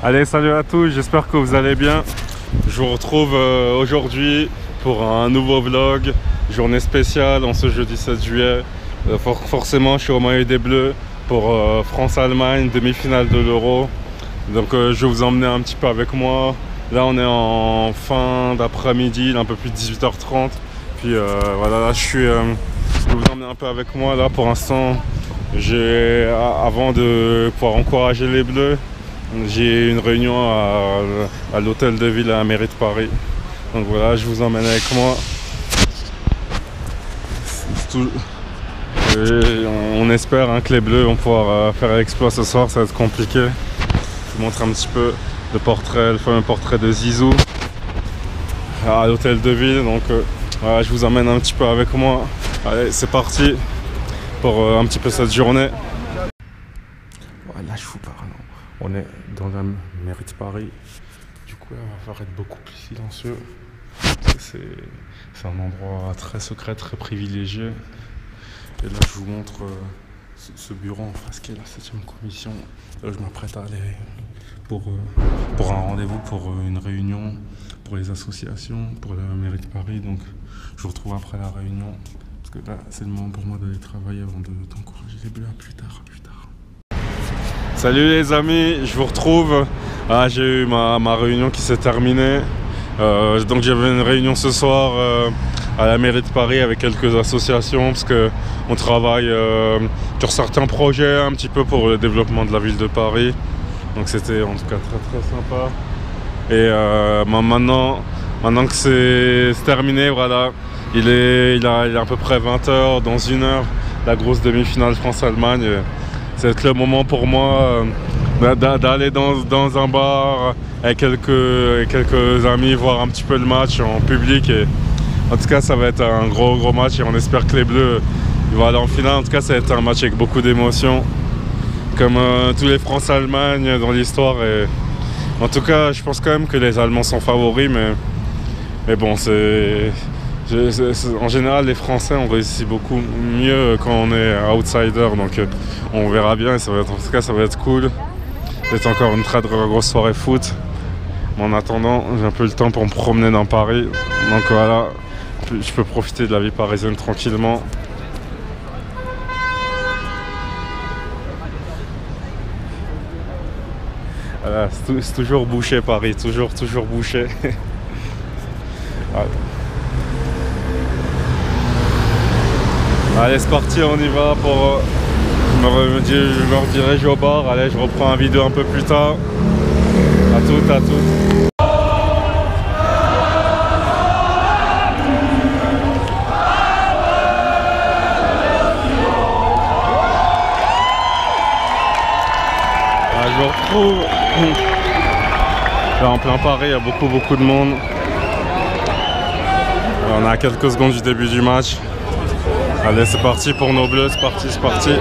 Allez, salut à tous, j'espère que vous allez bien. Je vous retrouve aujourd'hui pour un nouveau vlog, journée spéciale en ce jeudi 7 juillet. Forcément, je suis au maillot des Bleus pour France-Allemagne, demi-finale de l'Euro. Donc je vais vous emmener un petit peu avec moi. Là, on est en fin d'après-midi, il est un peu plus de 18h30. Puis voilà, là, je vais vous emmener un peu avec moi. Là, pour l'instant, avant de pouvoir encourager les Bleus, j'ai une réunion à l'hôtel de ville à la mairie de Paris. Donc voilà, je vous emmène avec moi. On espère que les Bleus vont pouvoir faire l'exploit ce soir, ça va être compliqué. Je vous montre un petit peu le fameux portrait de Zizou à l'hôtel de ville. Donc voilà, je vous emmène un petit peu avec moi. Allez, c'est parti pour un petit peu cette journée. Voilà, je vous parle. On est dans la mairie de Paris. Du coup, elle va falloir être beaucoup plus silencieux. C'est un endroit très secret, très privilégié. Et là, je vous montre ce bureau en face qui est la 7e commission. Là, je m'apprête à aller pour un rendez-vous, pour une réunion, pour les associations, pour la mairie de Paris. Donc, je vous retrouve après la réunion. Parce que là, c'est le moment pour moi d'aller travailler avant d'encourager les Bleus. À plus tard, à plus tard. Salut les amis, je vous retrouve. J'ai eu ma réunion qui s'est terminée. Donc j'avais une réunion ce soir à la mairie de Paris avec quelques associations parce qu'on travaille sur certains projets un petit peu pour le développement de la ville de Paris. Donc c'était en tout cas très sympa. Et maintenant que c'est terminé, voilà, il est à peu près 20h, dans 1 heure, la grosse demi-finale France-Allemagne. C'est le moment pour moi d'aller dans un bar avec quelques amis, voir un petit peu le match en public. Et en tout cas, ça va être un gros match et on espère que les Bleus vont aller en finale. En tout cas, ça va être un match avec beaucoup d'émotions, comme tous les France-Allemagne dans l'histoire. Et en tout cas, je pense quand même que les Allemands sont favoris, mais bon, en général, les Français ont réussi beaucoup mieux quand on est outsider, donc on verra bien. Et en tout cas, ça va être cool. C'est encore une très grosse soirée foot. Mais en attendant, j'ai un peu le temps pour me promener dans Paris. Donc voilà, je peux profiter de la vie parisienne tranquillement. Voilà, c'est toujours bouché Paris, toujours bouché. Voilà. Allez, c'est parti, on y va pour je me redirige au bar. Allez, je reprends la vidéo un peu plus tard. À toutes. Je me retrouve là en plein Paris, il y a beaucoup de monde. On est à quelques secondes du début du match. Allez, c'est parti pour nos Bleus, c'est parti.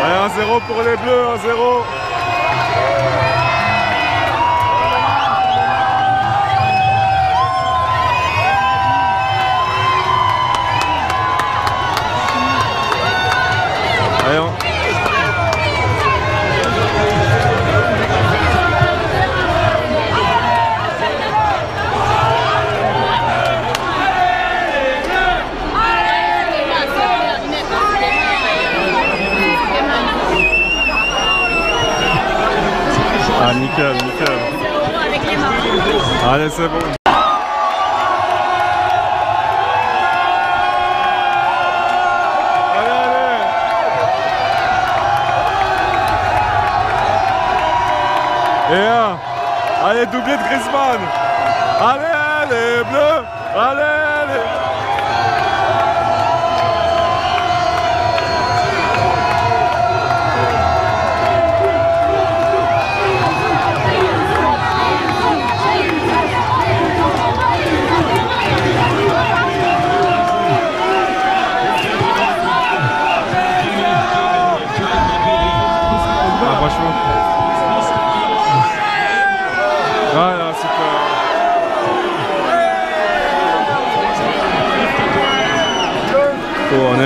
Allez, 1-0 pour les Bleus, 1-0. Nickel. Allez, c'est bon. Allez, doublé de Griezmann. Allez, les Bleus. Allez.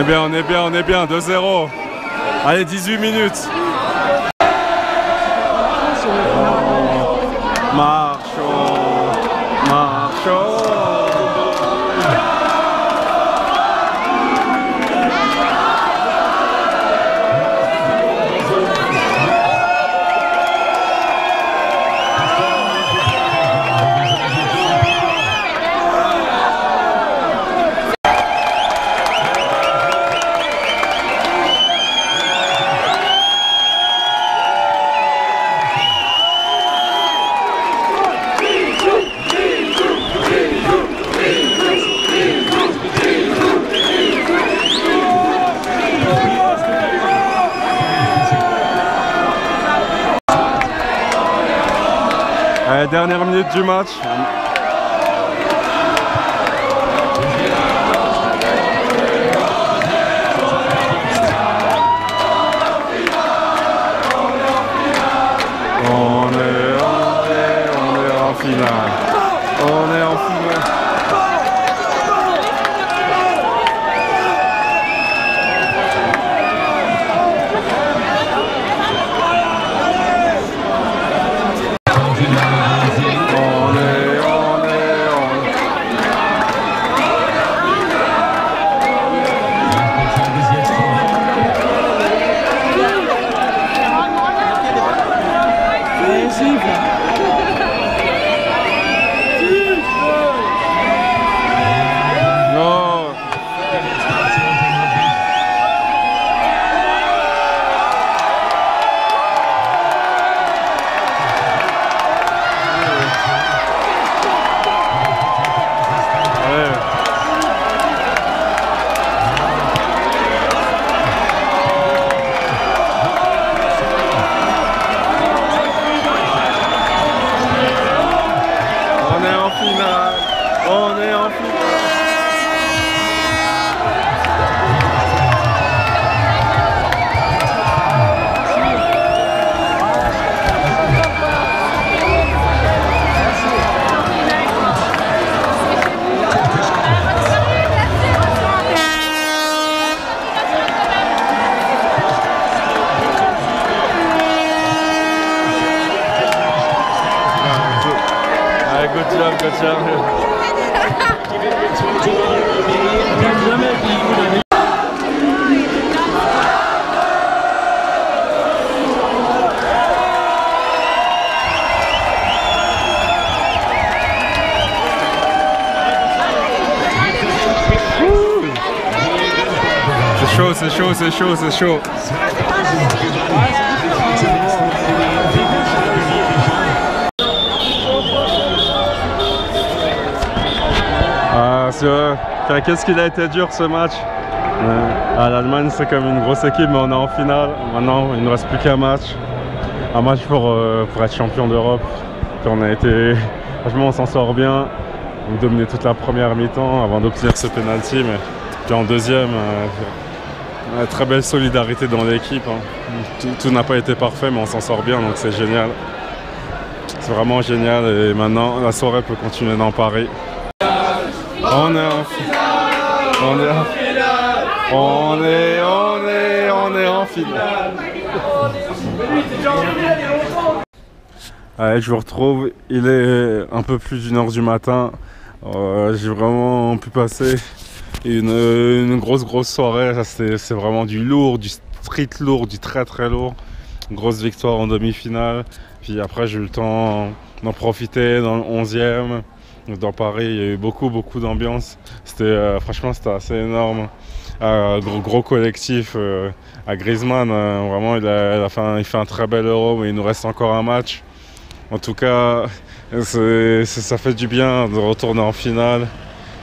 bien, on est bien, on est bien, 2-0. Allez, 18 minutes. Marchons, marchons. Allez, dernière minute du match. On est en finale. On est en finale. Good job. C'est chaud, c'est chaud, c'est chaud, c'est chaud. Ah, c'est vrai. Enfin, qu'est-ce qu'il a été dur ce match. L'Allemagne c'est comme une grosse équipe, mais on est en finale. Maintenant il ne reste plus qu'un match. Un match pour être champion d'Europe. On a été, franchement on s'en sort bien. On dominait toute la première mi-temps avant d'obtenir ce penalty, mais puis en deuxième, très belle solidarité dans l'équipe. Hein. Tout n'a pas été parfait, mais on s'en sort bien, donc c'est génial. C'est vraiment génial et maintenant la soirée peut continuer dans Paris. On est en finale, on est en finale, on est en finale. Allez, je vous retrouve, il est un peu plus d'1h du matin. J'ai vraiment pu passer une grosse soirée. C'est vraiment du lourd, du street lourd, du très lourd. Une grosse victoire en demi-finale. Puis après j'ai eu le temps d'en profiter dans le 11e. Dans Paris, il y a eu beaucoup d'ambiance. Franchement, c'était assez énorme. Gros collectif. À Griezmann, vraiment, il fait un très bel Euro, mais il nous reste encore un match. En tout cas, ça fait du bien de retourner en finale.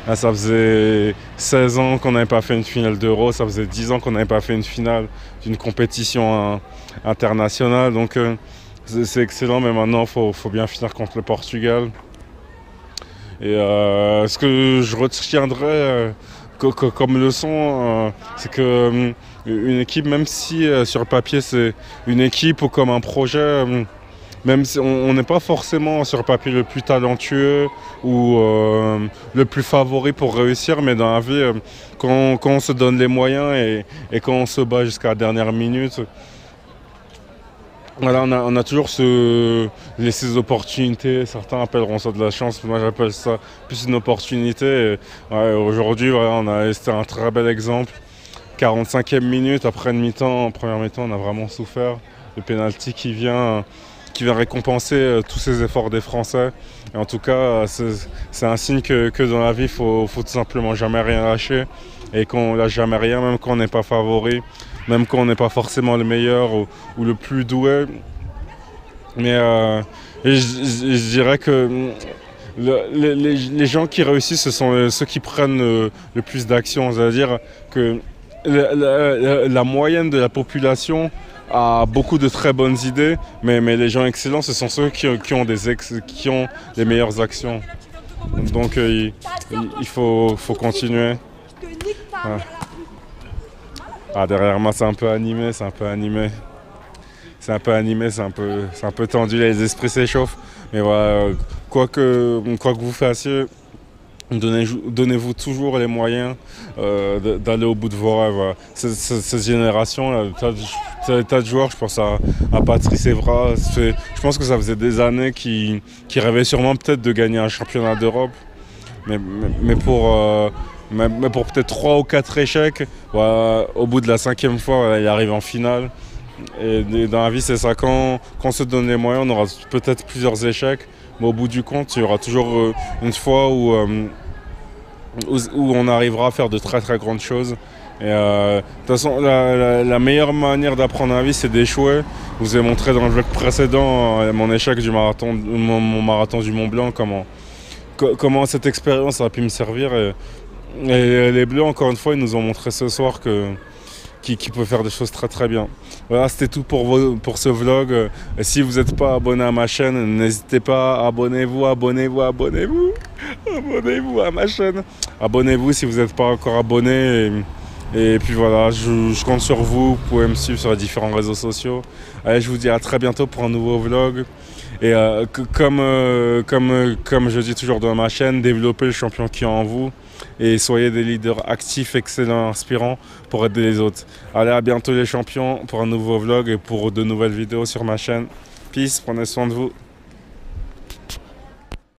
Là, ça faisait 16 ans qu'on n'avait pas fait une finale d'Euro, ça faisait 10 ans qu'on n'avait pas fait une finale d'une compétition internationale. Donc c'est excellent, mais maintenant, il faut bien finir contre le Portugal. Et ce que je retiendrai comme leçon, c'est que une équipe, même si sur le papier c'est une équipe ou comme un projet, même si on n'est pas forcément sur le papier le plus talentueux ou le plus favori pour réussir, mais dans la vie, quand on se donne les moyens et quand on se bat jusqu'à la dernière minute, voilà, on a toujours ces opportunités. Certains appelleront ça de la chance, moi j'appelle ça plus une opportunité. Ouais, aujourd'hui, voilà, c'était un très bel exemple. 45e minute, après une mi-temps, en première mi-temps, on a vraiment souffert. Le pénalty qui vient récompenser tous ces efforts des Français. Et en tout cas, c'est un signe que dans la vie, il faut tout simplement jamais rien lâcher. Et qu'on lâche jamais rien, même quand on n'est pas favori, même quand on n'est pas forcément le meilleur ou le plus doué. Mais je dirais que les gens qui réussissent, ce sont ceux qui prennent le plus d'action. C'est-à-dire que la moyenne de la population a beaucoup de très bonnes idées, mais les gens excellents, ce sont ceux qui ont les meilleures actions. Donc il faut continuer. Ouais. Ah, derrière moi, c'est un peu animé. C'est un peu tendu, les esprits s'échauffent. Mais voilà, quoi que vous fassiez, donnez-vous toujours les moyens d'aller au bout de vos rêves. Voilà. Cette génération, tas de joueurs, je pense à Patrice Evra. Je pense que ça faisait des années qu'ils rêvaient sûrement peut-être de gagner un championnat d'Europe. Mais pour peut-être 3 ou 4 échecs, voilà, au bout de la 5e fois, voilà, il arrive en finale. Et dans la vie, c'est ça, quand on se donne les moyens, on aura peut-être plusieurs échecs, mais au bout du compte, il y aura toujours une fois où on arrivera à faire de très très grandes choses. Et de toute façon, la meilleure manière d'apprendre la vie, c'est d'échouer. Je vous ai montré dans le vlog précédent mon échec du marathon, mon marathon du Mont Blanc, comment cette expérience a pu me servir. Et les Bleus, encore une fois, ils nous ont montré ce soir qui peut faire des choses très très bien. Voilà, c'était tout pour ce vlog. Et si vous n'êtes pas abonné à ma chaîne, n'hésitez pas, abonnez-vous à ma chaîne. Abonnez-vous si vous n'êtes pas encore abonné. Et puis voilà, je compte sur vous. Vous pouvez me suivre sur les différents réseaux sociaux. Allez, je vous dis à très bientôt pour un nouveau vlog. Et comme je dis toujours dans ma chaîne, développez le champion qui est en vous. Et soyez des leaders actifs, excellents, inspirants pour aider les autres. Allez, à bientôt les champions pour un nouveau vlog et pour de nouvelles vidéos sur ma chaîne. Peace, prenez soin de vous.